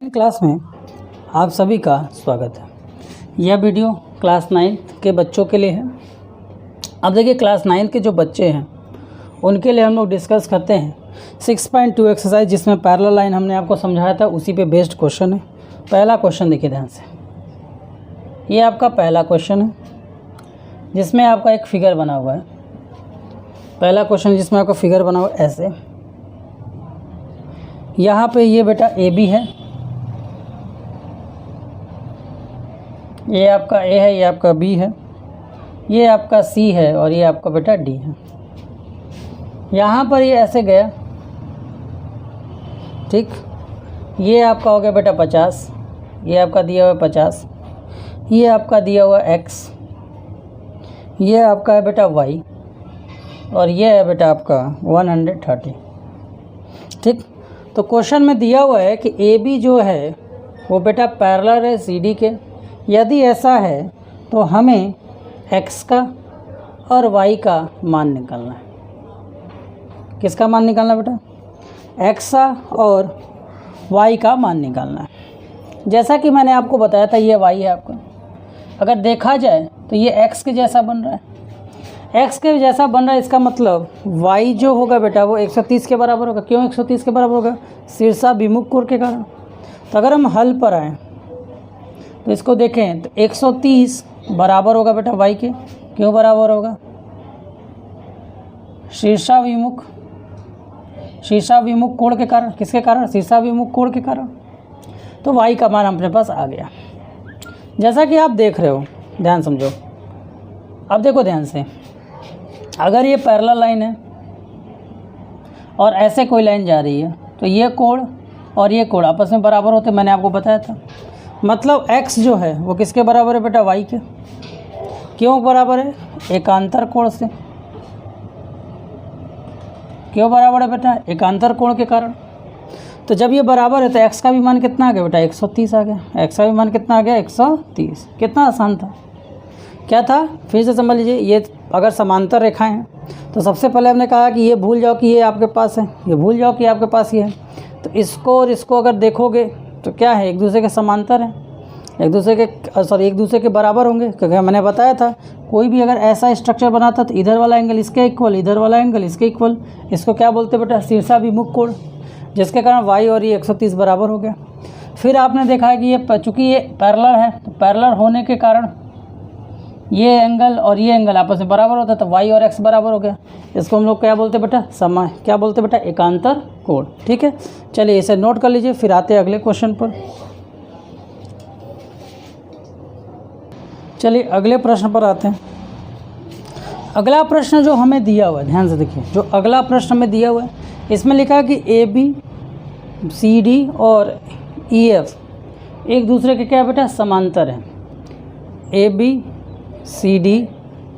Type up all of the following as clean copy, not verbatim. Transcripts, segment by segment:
Class में आप सभी का स्वागत है। यह वीडियो क्लास 9 के बच्चों के लिए है। अब देखिए क्लास 9 के जो बच्चे हैं उनके लिए हम लोग डिस्कस करते हैं 6.2 एक्सरसाइज, जिसमें पैरेलल लाइन हमने आपको समझाया था, उसी पे बेस्ड क्वेश्चन है। पहला क्वेश्चन देखिए ध्यान से, ये आपका पहला क्वेश्चन है जिसमें आपका एक फिगर बना हुआ है। पहला क्वेश्चन जिसमें आपका फिगर बना हुआ है ऐसे, यहाँ पे ये बेटा ए बी है, ये आपका ए है, ये आपका बी है, ये आपका सी है और ये आपका बेटा डी है। यहाँ पर ये ऐसे गया, ठीक। ये आपका हो गया बेटा 50, ये आपका दिया हुआ 50, ये आपका दिया हुआ x, ये आपका है बेटा y और ये है बेटा आपका 130, ठीक। तो क्वेश्चन में दिया हुआ है कि ए बी जो है वो बेटा पैरेलल है सी डी के। यदि ऐसा है तो हमें x का और y का मान निकालना है। किसका मान निकालना है बेटा? x का और y का मान निकालना है। जैसा कि मैंने आपको बताया था, ये y है आपका। अगर देखा जाए तो ये x के जैसा बन रहा है, x के जैसा बन रहा है, इसका मतलब y जो होगा बेटा वो 130 के बराबर होगा। क्यों 130 के बराबर होगा? शीर्षाभिमुख कोण के कारण। तो अगर हम हल पर आएँ तो इसको देखें तो 130 बराबर होगा बेटा y के। क्यों बराबर होगा? शीर्षाभिमुख कोण के कारण। किसके कारण? शीर्षाभिमुख कोण के कारण। तो y का मान अपने पास आ गया। जैसा कि आप देख रहे हो, ध्यान समझो। अब देखो ध्यान से, अगर ये पैरेलल लाइन है और ऐसे कोई लाइन जा रही है तो ये कोण और ये कोण आपस में बराबर होते, मैंने आपको बताया था। मतलब x जो है वो किसके बराबर है बेटा? y के। क्यों बराबर है? एकांतर कोण से। क्यों बराबर है बेटा? एकांतर कोण के कारण। तो जब ये बराबर है तो x का भी मान कितना आ गया बेटा? 130 आ गया। x का भी मान कितना आ गया? 130। कितना आसान था। क्या था? फिर से समझ लीजिए। ये अगर समांतर रेखाएं हैं तो सबसे पहले हमने कहा कि ये भूल जाओ कि ये आपके पास है, ये भूल जाओ कि आपके पास ये है। तो इसको और इसको अगर देखोगे तो क्या है? एक दूसरे के समांतर हैं, एक दूसरे के बराबर होंगे। क्योंकि मैंने बताया था कोई भी अगर ऐसा स्ट्रक्चर बनाता तो इधर वाला एंगल इसके इक्वल, इधर वाला एंगल इसके इक्वल। इसको क्या बोलते बेटा? शीर्षाभिमुख कोण, जिसके कारण y और ये 130 बराबर हो गया। फिर आपने देखा है कि ये चूँकि ये पैरेलल है तो पैरेलल होने के कारण ये एंगल और ये एंगल आपस में बराबर होता है, तो y और x बराबर हो गया। इसको हम लोग क्या बोलते बेटा? समय। क्या बोलते बेटा? एकांतर कोण। ठीक है, चलिए इसे नोट कर लीजिए। फिर आते हैं अगले क्वेश्चन पर। चलिए अगले प्रश्न पर आते हैं। अगला प्रश्न जो हमें दिया हुआ है, ध्यान से देखिए, जो अगला प्रश्न हमें दिया हुआ है इसमें लिखा है कि ए बी सी डी और ई एफ एक दूसरे के क्या बेटा? समांतर हैं। A B C D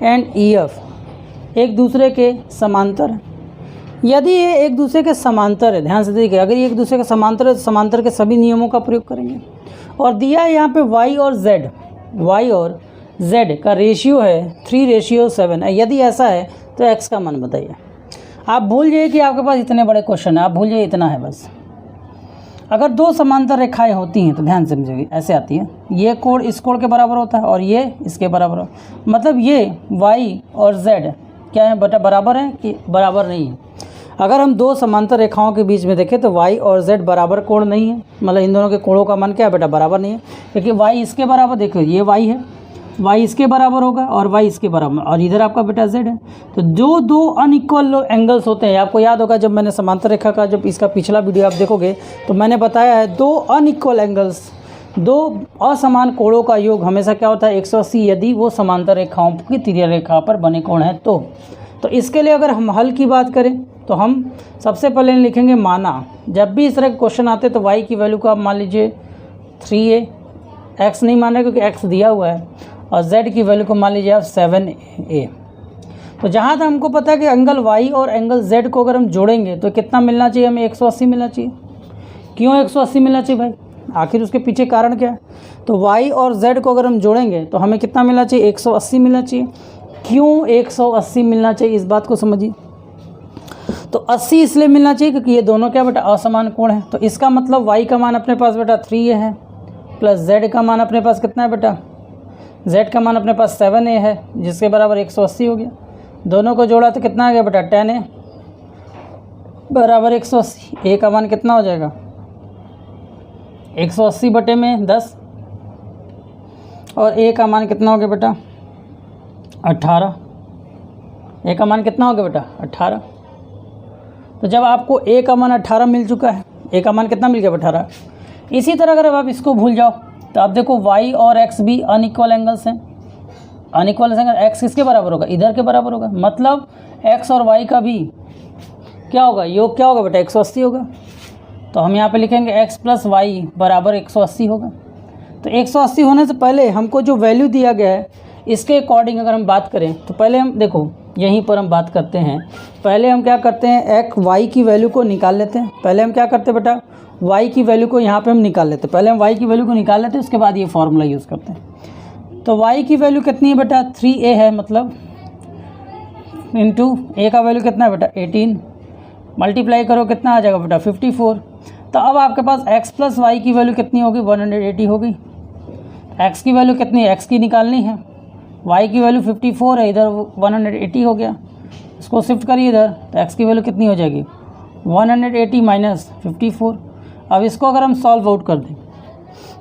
and E F एक दूसरे के समांतर हैं। यदि ये एक दूसरे के समांतर है, ध्यान से देखिए, अगर ये एक दूसरे के समांतर है तो समांतर के सभी नियमों का प्रयोग करेंगे। और दिया है यहाँ पे y और z का रेशियो है 3:7 है। यदि ऐसा है तो x का मान बताइए। आप भूल जाइए कि आपके पास इतने बड़े क्वेश्चन है, आप भूल जाइए इतना है बस। अगर दो समांतर रेखाएं होती हैं तो ध्यान से समझिए, ऐसे आती है। ये कोण इस कोण के बराबर होता है और ये इसके बराबर हो, मतलब ये y और z क्या है बेटा? बराबर है कि बराबर नहीं है? अगर हम दो समांतर रेखाओं के बीच में देखें तो y और z बराबर कोण नहीं है, मतलब इन दोनों के कोणों का मान क्या है बेटा? बराबर नहीं है। क्योंकि y इसके बराबर, देखो ये y है, y इसके बराबर होगा और y इसके बराबर, और इधर आपका बेटा z है। तो जो दो अनइक्वल एंगल्स होते हैं, आपको याद होगा जब मैंने समांतर रेखा का जब इसका पिछला वीडियो आप देखोगे तो मैंने बताया है दो अनइक्वल एंगल्स, दो असमान कोणों का योग हमेशा क्या होता है? 180, यदि वो समांतर रेखाओं की तिर्यक रेखा पर बने कोण है तो इसके लिए अगर हम हल की बात करें तो हम सबसे पहले लिखेंगे माना। जब भी इस तरह के क्वेश्चन आते तो y की वैल्यू को आप मान लीजिए 3a, x नहीं मान रहे क्योंकि x दिया हुआ है, और z की वैल्यू को मान लीजिए आप 7a। तो जहाँ तक हमको पता है कि एंगल y और एंगल z को अगर हम जोड़ेंगे तो कितना मिलना चाहिए? हमें 180 मिलना चाहिए। क्यों 180 मिलना चाहिए भाई? आखिर उसके पीछे कारण क्या है? तो y और z को अगर हम जोड़ेंगे तो हमें कितना मिलना चाहिए? 180 मिलना चाहिए। क्यों 180 मिलना चाहिए? इस बात को समझिए। तो 80 इसलिए मिलना चाहिए क्योंकि ये दोनों क्या बेटा असमान कोण है। तो इसका मतलब y का मान अपने पास बेटा 3a है प्लस z का मान अपने पास कितना है बेटा, z का मान अपने पास 7a है जिसके बराबर 180 हो गया। दोनों को जोड़ा तो कितना आ गया बेटा 10a बराबर 180। a का मान कितना हो जाएगा 180 बटे में 10 और a का मान कितना हो गया बेटा 18। a का मान कितना हो गया बेटा 18। तो जब आपको a का मान 18 मिल चुका है, a का मान कितना मिल गया 18। इसी तरह अगर आप इसको भूल जाओ तो आप देखो y और x भी अनइक्वल एंगल्स हैं। अनइक्वल एंगल x किसके बराबर होगा, इधर के बराबर होगा। मतलब x और y का भी क्या होगा, योग क्या होगा बेटा 180 होगा। तो हम यहाँ पे लिखेंगे x प्लस वाई बराबर 180 होगा। तो 180 होने से पहले हमको जो वैल्यू दिया गया है इसके अकॉर्डिंग अगर हम बात करें तो पहले हम देखो यहीं पर हम बात करते हैं। पहले हम क्या करते हैं y की वैल्यू को निकाल लेते हैं। पहले हम क्या करते हैं बेटा y की वैल्यू को यहाँ पे हम निकाल लेते हैं। पहले हम y की वैल्यू को निकाल लेते हैं, उसके बाद ये फार्मूला यूज़ करते हैं। तो y की वैल्यू कितनी है बेटा 3a है, मतलब इंटू a का वैल्यू कितना है बेटा 18, मल्टीप्लाई करो कितना आ जाएगा बेटा 54। तो अब आपके पास x प्लस वाई की वैल्यू कितनी होगी 180 होगी। x की वैल्यू कितनी है, x की निकालनी है, y की वैल्यू 54 है, इधर 180 हो गया। इसको शिफ्ट करिए इधर तो x की वैल्यू कितनी हो जाएगी 180 माइनस 54। अब इसको अगर हम सॉल्व आउट कर दें,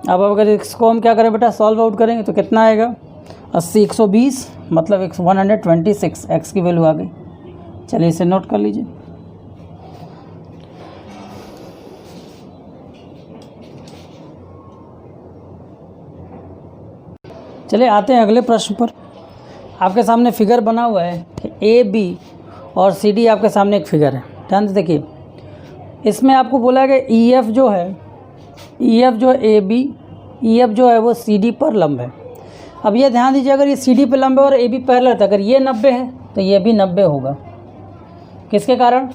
अब अगर इसको हम क्या करें बेटा सॉल्व आउट करेंगे तो कितना आएगा 80 120 मतलब 126 x की वैल्यू आ गई। चलिए इसे नोट कर लीजिए। चलिए आते हैं अगले प्रश्न पर। आपके सामने फिगर बना हुआ है कि ए बी और सी डी आपके सामने एक फिगर है। ध्यान से देखिए, इसमें आपको बोला है कि ई एफ जो है ए बी, ई एफ जो है वो सी डी पर लंब है। अब ये ध्यान दीजिए, अगर ये सी डी पर लंब है और ए बी पैरेलल है, अगर ये 90 है तो ये भी 90 होगा। किसके कारण,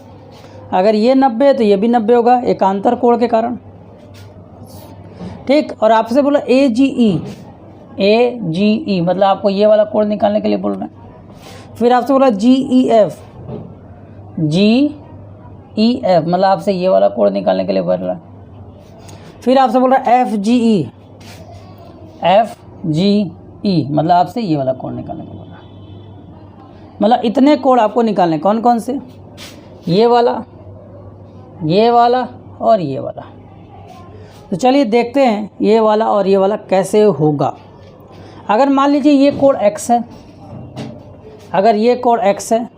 अगर ये 90 है तो ये भी 90 होगा, एकांतर कोण के कारण। ठीक, और आपसे बोला ए जी ई मतलब आपको ये वाला कोण निकालने के लिए बोल रहे हैं। फिर आपसे बोला जी ई एफ मतलब आपसे ये वाला कोण निकालने के लिए बोल रहा है। फिर आपसे बोल रहा है एफ जी ई मतलब आपसे ये वाला कोण निकालने के लिए बोल रहा है। मतलब इतने कोण आपको निकालने, कौन कौन से, ये वाला और ये वाला। तो चलिए देखते हैं ये वाला और ये वाला कैसे होगा। अगर मान लीजिए ये कोण x है, अगर ये कोण x है,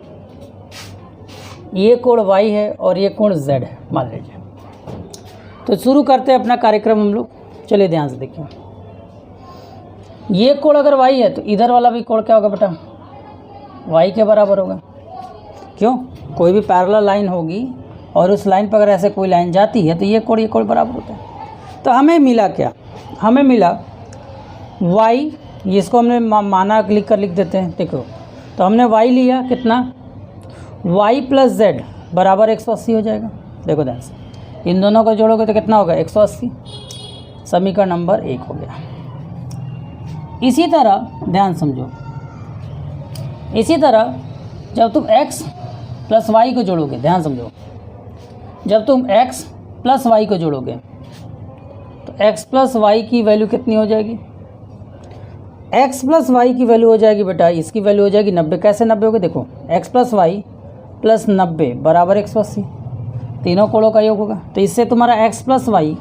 ये कोण y है और ये कोण z है मान लीजिए, तो शुरू करते हैं अपना कार्यक्रम हम लोग। चलिए ध्यान से देखिए, ये कोण अगर y है तो इधर वाला भी कोण क्या होगा बेटा y के बराबर होगा। क्यों, कोई भी पैरेलल लाइन होगी और उस लाइन पर अगर ऐसे कोई लाइन जाती है तो ये कोण बराबर होता है। तो हमें मिला क्या, हमें मिला y, इसको हमने माना लिख देते हैं। देखो तो हमने y लिया कितना, y प्लस z बराबर 180 हो जाएगा। देखो ध्यान से, इन दोनों को जोड़ोगे तो कितना होगा 180, समीकरण नंबर 1 हो गया। इसी तरह ध्यान समझो, इसी तरह जब तुम x प्लस वाई को जोड़ोगे, ध्यान समझो, जब तुम x प्लस वाई को जोड़ोगे तो x प्लस वाई की वैल्यू कितनी हो जाएगी, x प्लस वाई की वैल्यू हो जाएगी बेटा, इसकी वैल्यू हो जाएगी 90। कैसे 90 होगी, देखो x प्लस वाई प्लस 90 बराबर 180, तीनों कोणों का योग होगा। तो इससे तुम्हारा x प्लस वाई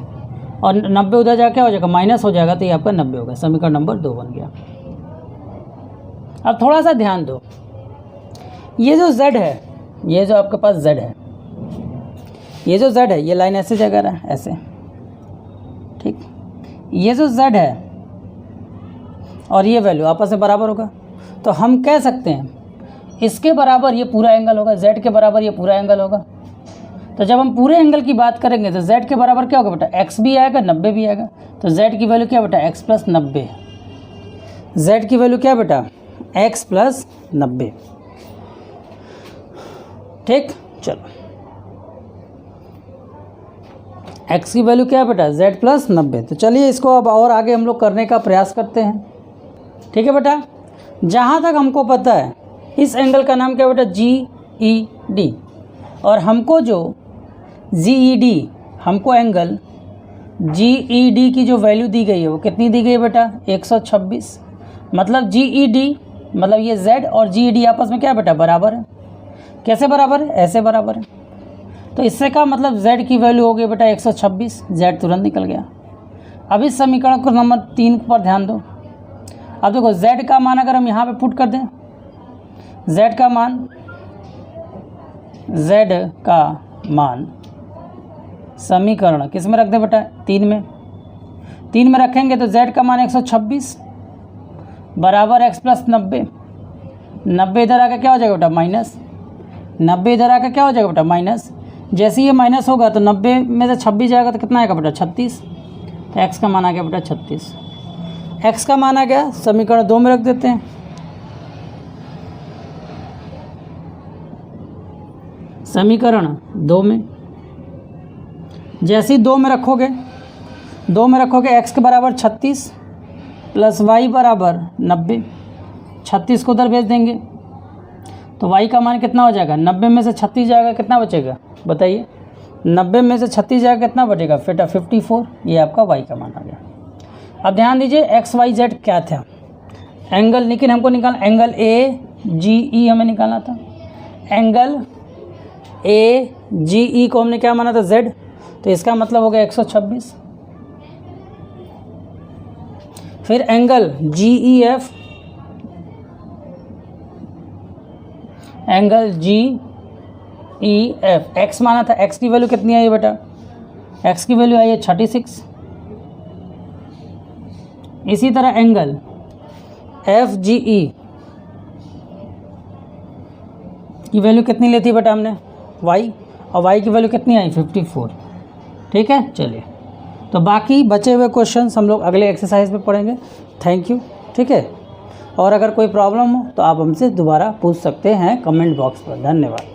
और 90 उधर जाकर क्या हो जाएगा माइनस हो जाएगा, तो ये आपका 90 होगा। समीकरण नंबर 2 बन गया। अब थोड़ा सा ध्यान दो, ये जो z है, ये जो आपके पास z है, ये जो z है, ये लाइन ऐसे जा रहा है ऐसे, ठीक, ये जो z है और ये वैल्यू आपस में बराबर होगा। तो हम कह सकते हैं इसके बराबर ये पूरा एंगल होगा, z के बराबर ये पूरा एंगल होगा। तो जब हम पूरे एंगल की बात करेंगे तो z के बराबर क्या होगा बेटा, x भी आएगा 90 भी आएगा। तो z की वैल्यू क्या बेटा x प्लस 90, z की वैल्यू क्या बेटा x प्लस 90। ठीक, चलो x की वैल्यू क्या है बेटा z प्लस 90। तो चलिए इसको अब और आगे हम लोग करने का प्रयास करते हैं। ठीक है बेटा, जहाँ तक हमको पता है इस एंगल का नाम क्या बेटा GED, और हमको जो GED, हमको एंगल GED की जो वैल्यू दी गई है वो कितनी दी गई है बेटा? 126। मतलब GED मतलब ये Z और GED आपस में क्या है बेटा? बराबर है। कैसे बराबर है? ऐसे बराबर है। तो इससे का मतलब Z की वैल्यू हो गई बेटा 126, Z तुरंत निकल गया। अब इस समीकरण को नंबर 3 पर ध्यान दो। अब देखो Z का मान अगर हम यहाँ पे पुट कर दें, Z का मान समीकरण किस में रख दें बेटा? 3 में। 3 में रखेंगे तो Z का मान 126 बराबर x प्लस 90। 90 इधर आकर क्या हो जाएगा बेटा? माइनस। 90 इधर आकर क्या हो जाएगा बेटा? माइनस। जैसे ये माइनस होगा तो 90 में से 26 जाएगा तो कितना आएगा बेटा? 36। तो x का मान आ गया बेटा 36। x का मान आ गया, समीकरण 2 में रख देते हैं। समीकरण 2 में जैसे ही 2 में रखोगे x के बराबर 36 प्लस y बराबर 90, 36 को उधर भेज देंगे तो y का मान कितना हो जाएगा? 90 में से 36 जाएगा, कितना बचेगा बताइए? 90 में से 36 जाएगा, कितना बचेगा? 54। ये आपका y का मान आ गया। अब ध्यान दीजिए XYZ क्या था? एंगल, लेकिन हमको निकालना एंगल AGE हमें निकालना था। एंगल AGE को हमने क्या माना था? Z। तो इसका मतलब हो गया 126। फिर angle GEF, angle GEF x माना था, x की वैल्यू कितनी आई बेटा? x की वैल्यू आई है 36। इसी तरह एंगल FGE की वैल्यू कितनी लेती बेटा हमने? y, और y की वैल्यू कितनी आई? 54। ठीक है, चलिए तो बाकी बचे हुए क्वेश्चंस हम लोग अगले एक्सरसाइज में पढ़ेंगे। Thank you. ठीक है, और अगर कोई प्रॉब्लम हो तो आप हमसे दोबारा पूछ सकते हैं कमेंट बॉक्स पर। धन्यवाद।